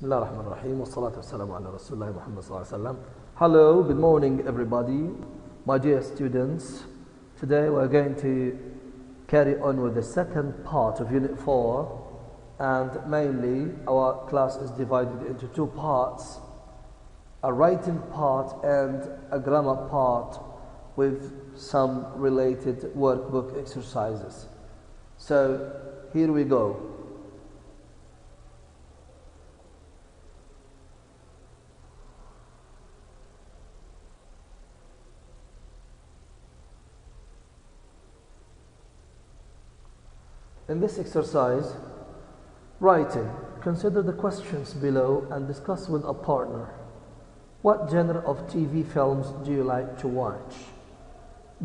Bismillah ar-Rahman ar-Rahim wa salatu wassalamu ala Rasulullah Muhammad sallallahu alaihi wasallam. Hello, good morning everybody, my dear students. Today we're going to carry on with the second part of Unit 4, and mainly our class is divided into two parts, a writing part and a grammar part with some related workbook exercises. So here we go. In this exercise, writing, consider the questions below and discuss with a partner. What genre of TV films do you like to watch?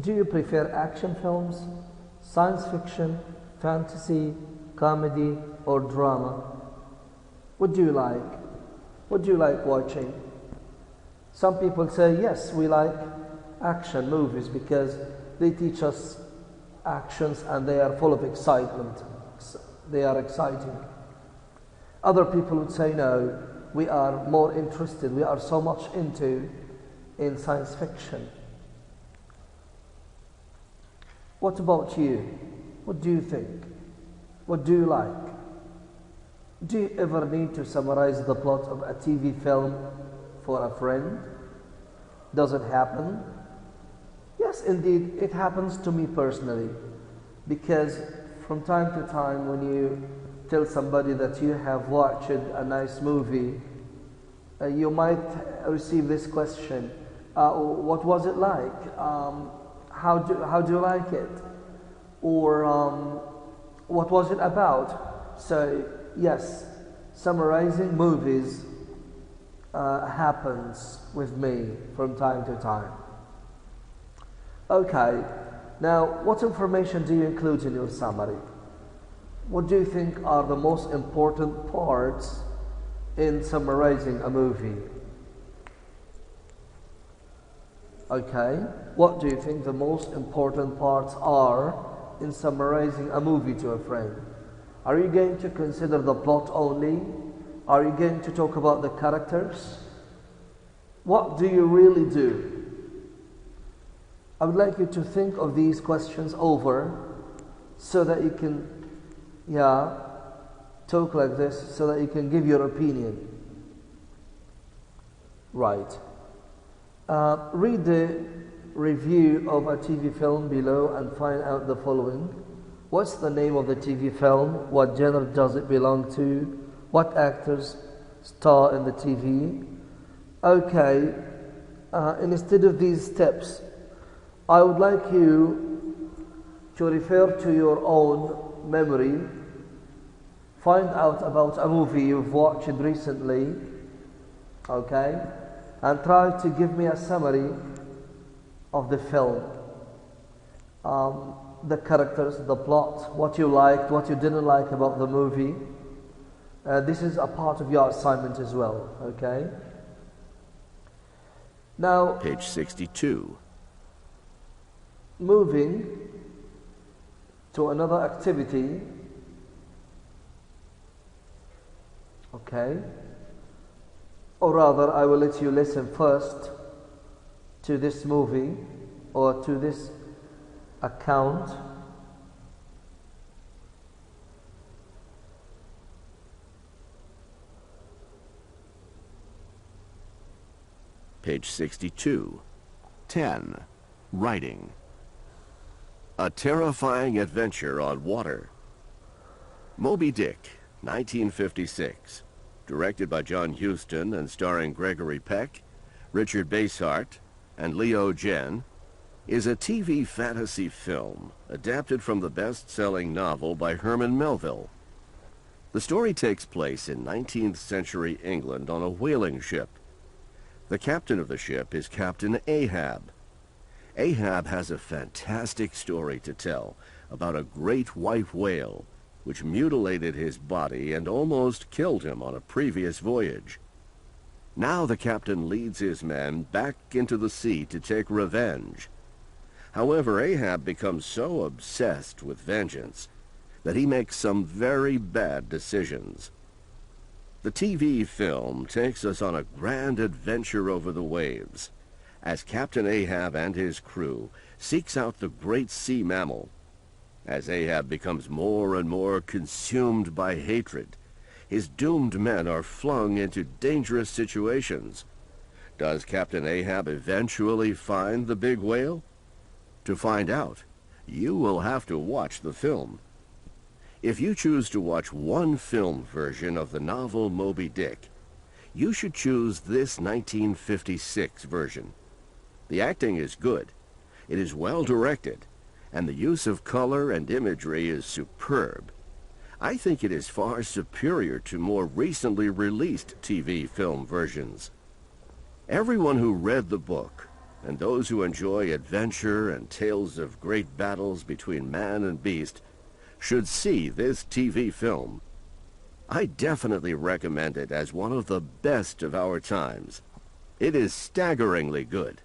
Do you prefer action films, science fiction, fantasy, comedy, or drama? What do you like? What do you like watching? Some people say, yes, we like action movies because they teach us actions and they are full of excitement. They are exciting. Other people would say, no, we are more interested, we are so much in science fiction. What about you? What do you think? What do you like? Do you ever need to summarize the plot of a TV film for a friend? Does it happen? Yes, indeed, it happens to me personally, because from time to time when you tell somebody that you have watched a nice movie, you might receive this question, what was it like? How do you like it? Or what was it about? So yes, summarizing movies happens with me from time to time. Okay, now what information do you include in your summary? What do you think are the most important parts in summarizing a movie? Okay, what do you think the most important parts are in summarizing a movie to a friend? Are you going to consider the plot only? Are you going to talk about the characters? What do you really do? I would like you to think of these questions over so that you can, talk like this so that you can give your opinion. Right. Read the review of a TV film below and find out the following. What's the name of the TV film? What genre does it belong to? What actors star in the TV? Okay, instead of these steps, I would like you to refer to your own memory, find out about a movie you've watched recently, okay, and try to give me a summary of the film, the characters, the plot, what you liked, what you didn't like about the movie. This is a part of your assignment as well, okay? Now, page 62. Moving to another activity, okay, or rather I will let you listen first to this movie or to this account. Page 62. 10. Writing. A terrifying adventure on water. Moby Dick, 1956. Directed by John Huston and starring Gregory Peck, Richard Basehart, and Leo Genn, is a TV fantasy film adapted from the best-selling novel by Herman Melville. The story takes place in 19th century England on a whaling ship. The captain of the ship is Captain Ahab. Ahab has a fantastic story to tell about a great white whale which mutilated his body and almost killed him on a previous voyage. Now the captain leads his men back into the sea to take revenge. However, Ahab becomes so obsessed with vengeance that he makes some very bad decisions. The TV film takes us on a grand adventure over the waves as Captain Ahab and his crew seeks out the great sea mammal. As Ahab becomes more and more consumed by hatred, his doomed men are flung into dangerous situations. Does Captain Ahab eventually find the big whale? To find out, you will have to watch the film. If you choose to watch one film version of the novel Moby Dick, you should choose this 1956 version. The acting is good, it is well directed, and the use of color and imagery is superb. I think it is far superior to more recently released TV film versions. Everyone who read the book, and those who enjoy adventure and tales of great battles between man and beast, should see this TV film. I definitely recommend it as one of the best of our times. It is staggeringly good.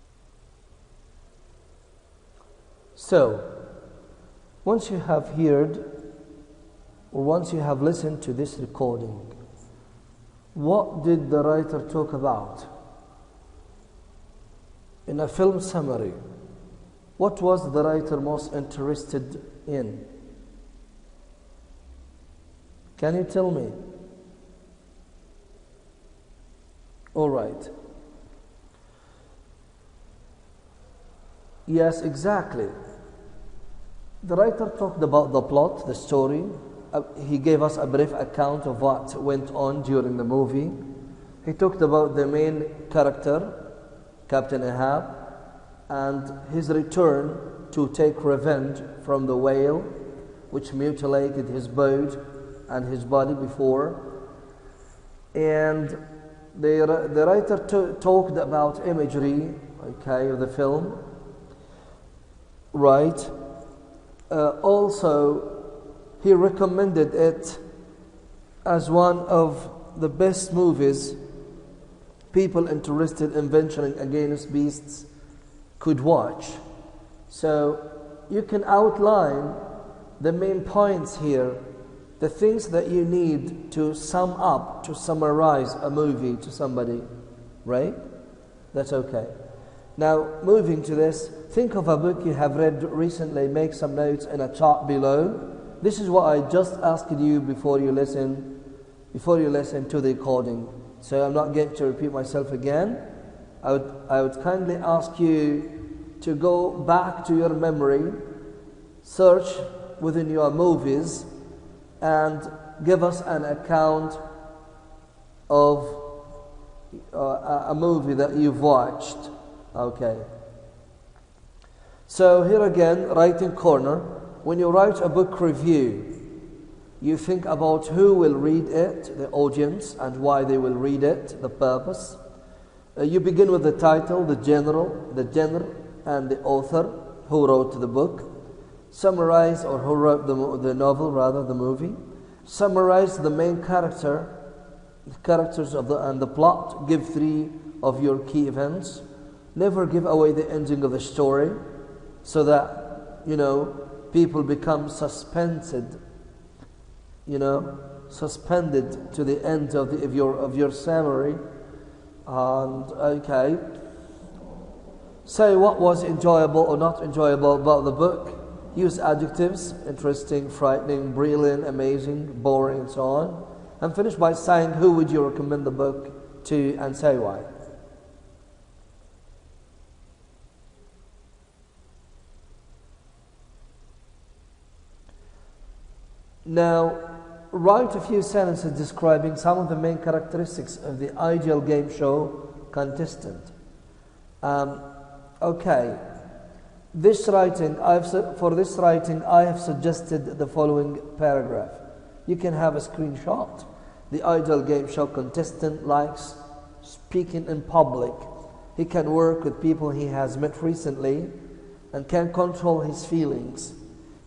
So, once you have heard or once you have listened to this recording, what did the writer talk about? In a film summary, what was the writer most interested in? Can you tell me? All right. Yes, exactly. The writer talked about the plot, the story. He gave us a brief account of what went on during the movie. He talked about the main character, Captain Ahab, and his return to take revenge from the whale, which mutilated his boat and his body before. And the writer talked about imagery, okay, of the film, right? Also, he recommended it as one of the best movies people interested in venturing against beasts could watch. So you can outline the main points here, the things that you need to sum up, to summarize a movie to somebody, right? That's okay. Now, moving to this, think of a book you have read recently, make some notes in a chart below. This is what I just asked you before you listen to the recording. So I'm not going to repeat myself again. I would kindly ask you to go back to your memory, search within your movies, and give us an account of a movie that you've watched. Okay. So here again, writing corner. When you write a book review, you think about who will read it, the audience, and why they will read it, the purpose. You begin with the title, the genre, and the author who wrote the book. Summarize, or who wrote the novel, rather, the movie. Summarize the main character, the characters and the plot. Give 3 of your key events. Never give away the ending of the story, so that, people become suspended to the end of your summary. And okay, say what was enjoyable or not enjoyable about the book. Use adjectives: interesting, frightening, brilliant, amazing, boring, and so on. And finish by saying who would you recommend the book to, and say why. Now, write a few sentences describing some of the main characteristics of the ideal game show contestant. Okay, for this writing, I have suggested the following paragraph. You can have a screenshot. The ideal game show contestant likes speaking in public. He can work with people he has met recently and can control his feelings.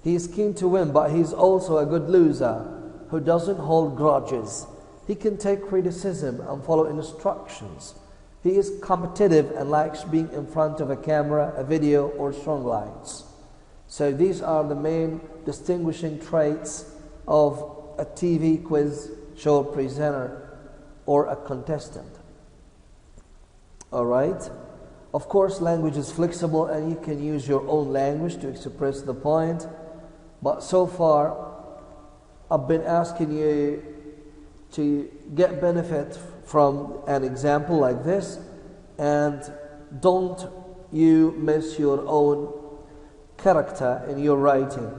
He is keen to win, but he is also a good loser who doesn't hold grudges. He can take criticism and follow instructions. He is competitive and likes being in front of a camera, a video, or strong lights. So these are the main distinguishing traits of a TV quiz show presenter. or a contestant. All right? Of course, language is flexible and you can use your own language to express the point. But so far, I've been asking you to get benefit from an example like this, and don't you miss your own character in your writing.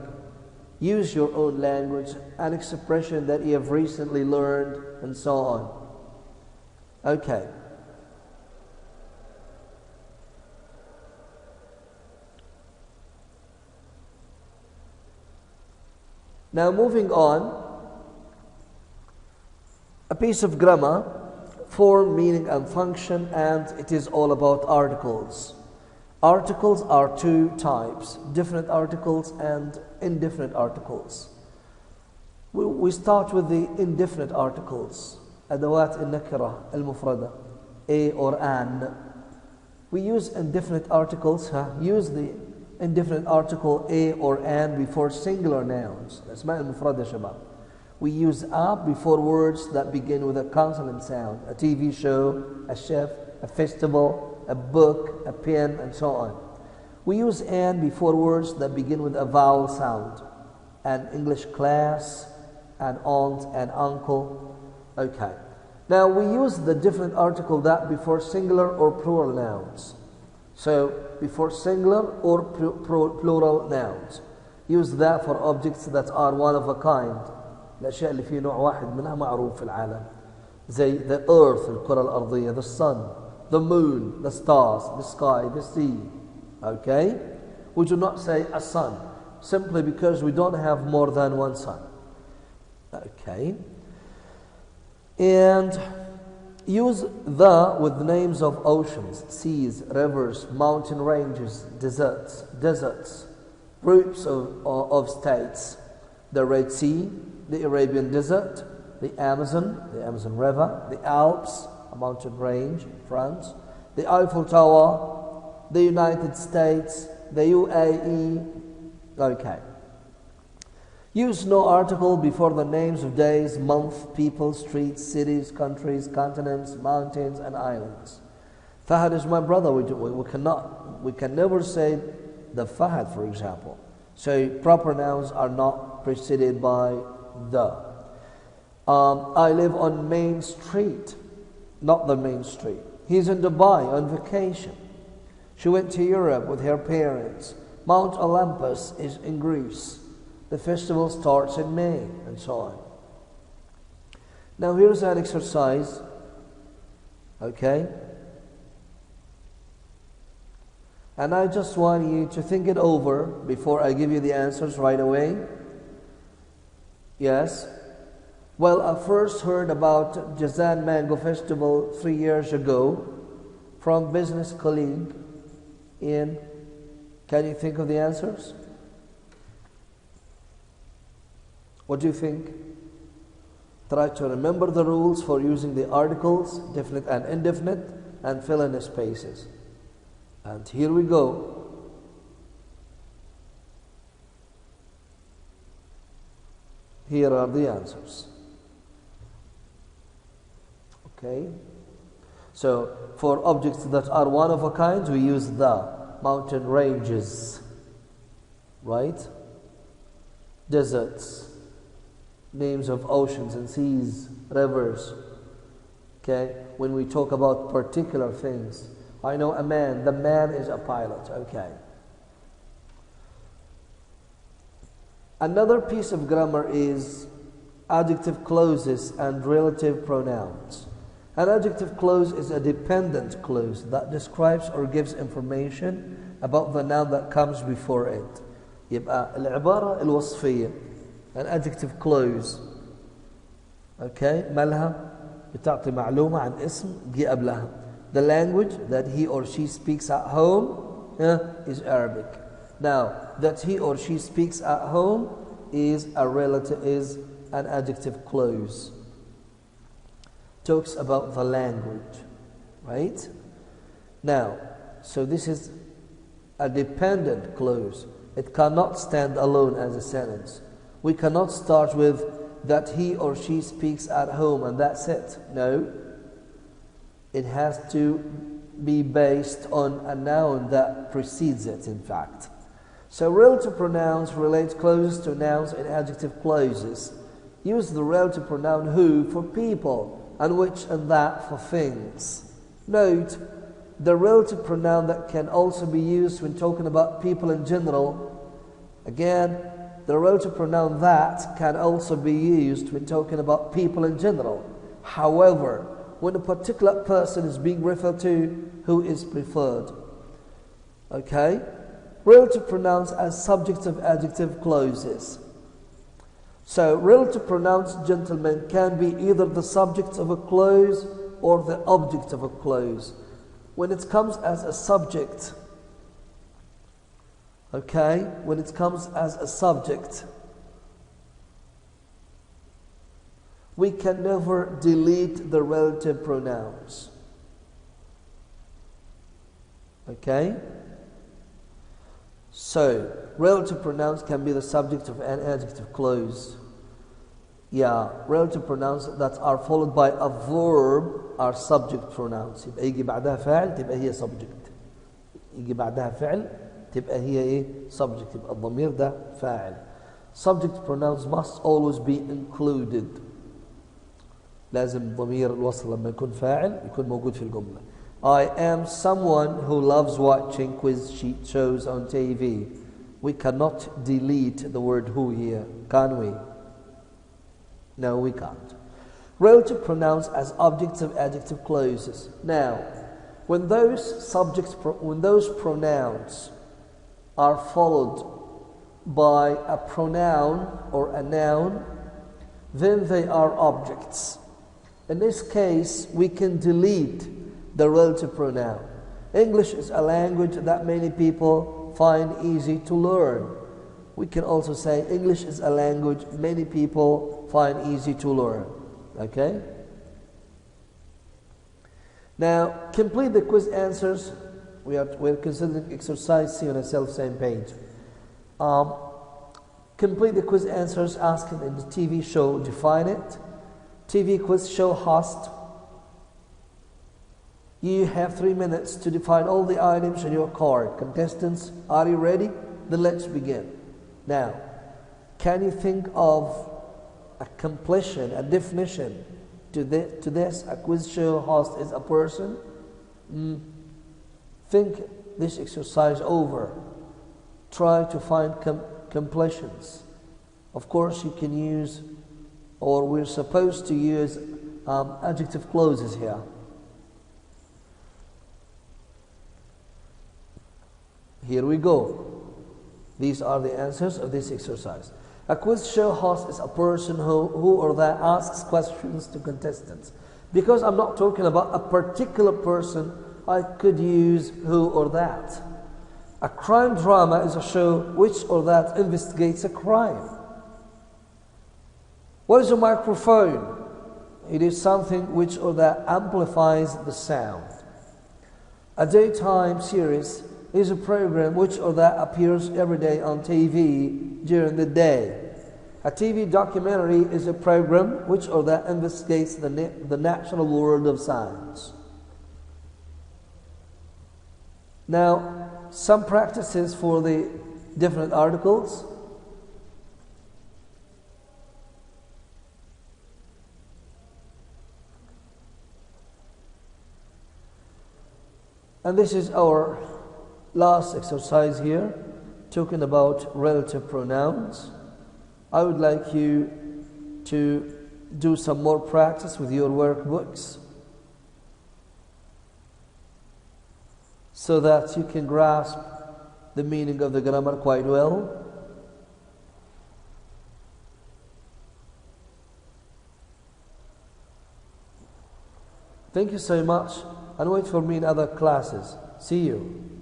Use your own language, an expression that you have recently learned, and so on. Okay. Now moving on, a piece of grammar, form, meaning and function, and it is all about articles. Articles are two types, definite articles and indefinite articles. We start with the indefinite articles, أدوات النكرة المفردة, a or an. We use indefinite articles, use the indefinite article a or an before singular nouns. الأسماء المفردة شباب. We use a before words that begin with a consonant sound. A TV show, a chef, a festival, a book, a pen, and so on. We use an before words that begin with a vowel sound. An English class, an aunt, an uncle. Okay. Now we use the definite article that before singular or plural nouns. So before singular or plural nouns. Use that for objects that are one of a kind. الأشياء اللي في نوع واحد منها معروف في العالم. زي the earth, الكرة الأرضية, the sun, the moon, the stars, the sky, the sea. Okay? We do not say a sun, simply because we don't have more than one sun. Okay? And use the with the names of oceans, seas, rivers, mountain ranges, deserts, groups of states. The Red Sea, the Arabian Desert, the Amazon River, the Alps, a mountain range in France, the Eiffel Tower, the United States, the UAE. Okay. Use no article before the names of days, month, people, streets, cities, countries, continents, mountains, and islands. Fahad is my brother. We can never say the Fahad, for example. So proper nouns are not preceded by the. I live on Main Street, not the main street. He's in Dubai on vacation. She went to Europe with her parents. Mount Olympus is in Greece. The festival starts in May, and so on. Now here's an exercise. Okay? And I just want you to think it over before I give you the answers right away. Yes? Well, I first heard about Jazan Mango Festival 3 years ago from business colleague in, can you think of the answers? What do you think? Try to remember the rules for using the articles, definite and indefinite, and fill in the spaces. And here we go. Here are the answers. Okay? So, for objects that are one of a kind, we use the. Mountain ranges. Right? Deserts. Names of oceans and seas, rivers. Okay? When we talk about particular things. I know a man. The man is a pilot. Okay. Another piece of grammar is adjective clauses and relative pronouns. An adjective clause is a dependent clause that describes or gives information about the noun that comes before it. يبقى العبارة الوصفية, an adjective clause. Okay, مالها بتعطي معلومة عن اسم جي قبلها. The language that he or she speaks at home is Arabic. Now, that he or she speaks at home is an adjective clause. Talks about the language, right? Now, so this is a dependent clause. It cannot stand alone as a sentence. We cannot start with that he or she speaks at home and that's it. No. It has to be based on a noun that precedes it, in fact. So relative pronouns relate closest to nouns in adjective clauses. Use the relative pronoun who for people and which and that for things. Note, the relative pronoun that can also be used when talking about people in general. Again, the relative pronoun that can also be used when talking about people in general. However, when a particular person is being referred to, who is preferred. Okay? Relative pronouns as subjects of adjective clauses. So, relative pronouns, gentlemen, can be either the subject of a clause or the object of a clause. When it comes as a subject, okay, when it comes as a subject, we can never delete the relative pronouns. Okay? So, relative pronouns can be the subject of an adjective clause. Yeah, relative pronouns that are followed by a verb are subject pronouns. يبقى يجي بعدها فاعل تبقى هي subject. يجي بعدها فعل تبقى هي ايه؟ subject. يبقى الضمير ده فاعل. Subject pronouns must always be included. لازم ضمير الوصل لما يكون فاعل يكون موجود في الجملة. I am someone who loves watching quiz sheet shows on TV. We cannot delete the word who here, can we? No, we can't. Relative pronouns as objects of adjective clauses. Now, when those pronouns are followed by a pronoun or a noun, then they are objects. In this case, we can delete the relative pronoun. English is a language that many people find easy to learn. We can also say English is a language many people find easy to learn. Okay? Now, complete the quiz answers. We're considering exercise C on a self-same page. Complete the quiz answers asking in the TV show, define it. TV quiz show host. You have 3 minutes to define all the items on your card. Contestants, are you ready? Then let's begin. Now, can you think of a completion, a definition to this? A quiz show host is a person? Think this exercise over. Try to find completions. Of course, you can use, or we're supposed to use adjective clauses here. Here we go. These are the answers of this exercise. A quiz show host is a person who or that asks questions to contestants. Because I'm not talking about a particular person, I could use who or that. A crime drama is a show which or that investigates a crime. What is a microphone? It is something which or that amplifies the sound. A daytime series is a program which or that appears every day on TV during the day. A TV documentary is a program which or that investigates the natural world of science. Now, some practices for the different articles. And this is our last exercise here, talking about relative pronouns. I would like you to do some more practice with your workbooks so that you can grasp the meaning of the grammar quite well. Thank you so much, and wait for me in other classes. See you.